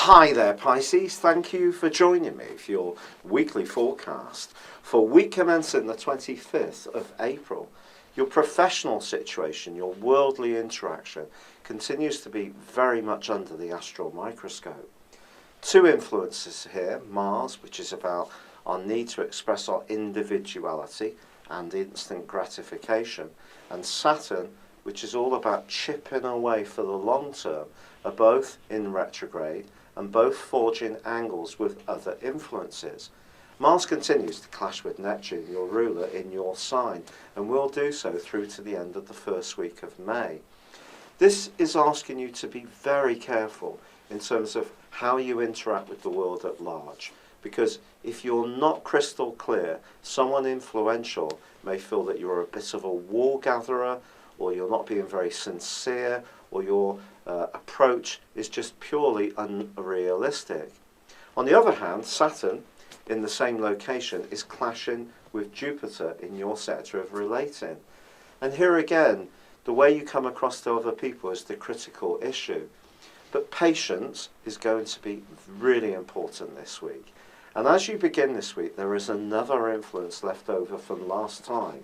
Hi there, Pisces. Thank you for joining me for your weekly forecast for week commencing the 25th of April. Your professional situation, your worldly interaction, continues to be very much under the astral microscope. Two influences here: Mars, which is about our need to express our individuality and instant gratification, and Saturn, which is all about chipping away for the long term, are both in retrograde and both forging angles with other influences. Mars continues to clash with Neptune, your ruler, in your sign, and will do so through to the end of the first week of May. This is asking you to be very careful in terms of how you interact with the world at large, because if you're not crystal clear, someone influential may feel that you're a bit of a wool gatherer, or you're not being very sincere, or your approach is just purely unrealistic. On the other hand, Saturn, in the same location, is clashing with Jupiter in your sector of relating. And here again, the way you come across to other people is the critical issue. But patience is going to be really important this week. And as you begin this week, there is another influence left over from last time,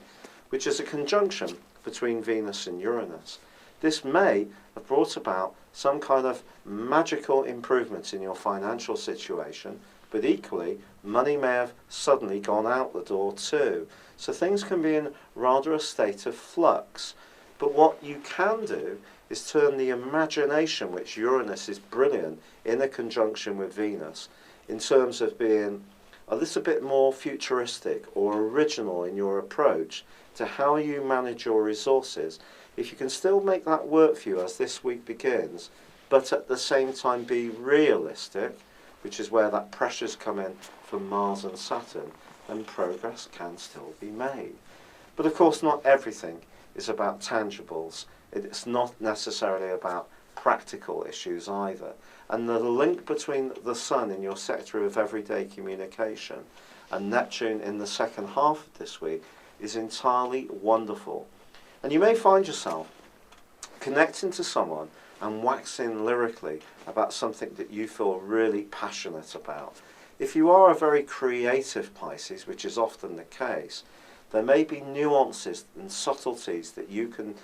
which is a conjunction between Venus and Uranus. This may have brought about some kind of magical improvement in your financial situation, but equally, money may have suddenly gone out the door too. So things can be in rather a state of flux. But what you can do is turn the imagination, which Uranus is brilliant in a conjunction with Venus, in terms of being a little bit more futuristic or original in your approach to how you manage your resources. If you can still make that work for you as this week begins, but at the same time be realistic, which is where that pressure's come in from Mars and Saturn, then progress can still be made. But of course, not everything is about tangibles. It's not necessarily about practical issues either. And the link between the Sun in your sector of everyday communication and Neptune in the second half of this week is entirely wonderful. And you may find yourself connecting to someone and waxing lyrically about something that you feel really passionate about. If you are a very creative Pisces, which is often the case, there may be nuances and subtleties that you can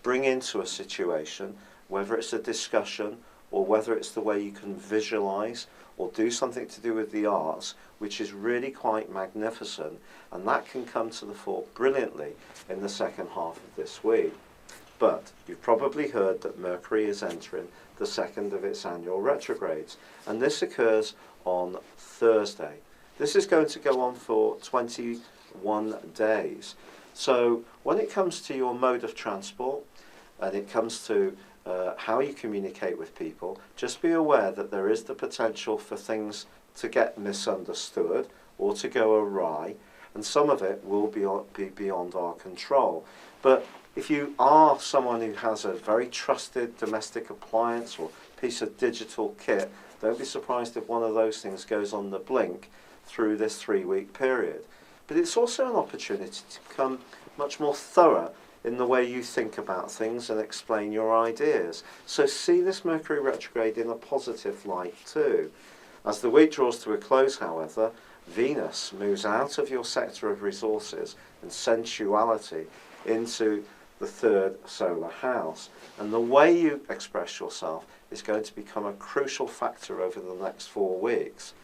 bring into a situation, whether it's a discussion or whether it's the way you can visualize or do something to do with the arts, which is really quite magnificent, and that can come to the fore brilliantly in the second half of this week. But you've probably heard that Mercury is entering the second of its annual retrogrades, and this occurs on Thursday. This is going to go on for 21 days. So when it comes to your mode of transport, and it comes to how you communicate with people, just be aware that there is the potential for things to get misunderstood or to go awry, and some of it will be beyond our control. But if you are someone who has a very trusted domestic appliance or piece of digital kit, don't be surprised if one of those things goes on the blink through this 3-week period. But it's also an opportunity to become much more thorough in the way you think about things and explain your ideas. So see this Mercury retrograde in a positive light too. As the week draws to a close, however, Venus moves out of your sector of resources and sensuality into the third solar house. And the way you express yourself is going to become a crucial factor over the next 4 weeks.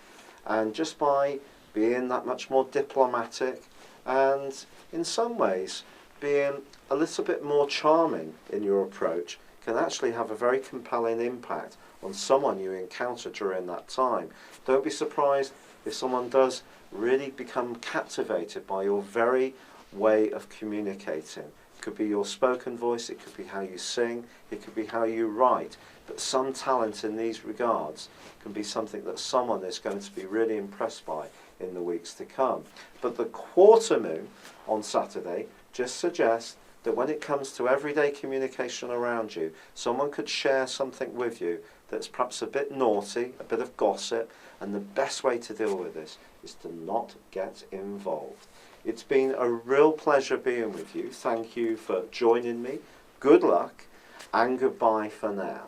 And just by being that much more diplomatic and in some ways being a little bit more charming in your approach can actually have a very compelling impact on someone you encounter during that time. Don't be surprised if someone does really become captivated by your very way of communicating. It could be your spoken voice, it could be how you sing, it could be how you write. But some talent in these regards can be something that someone is going to be really impressed by in the weeks to come. But the quarter moon on Saturday just suggests that when it comes to everyday communication around you, someone could share something with you that's perhaps a bit naughty, a bit of gossip, and the best way to deal with this is to not get involved. It's been a real pleasure being with you. Thank you for joining me. Good luck, and goodbye for now.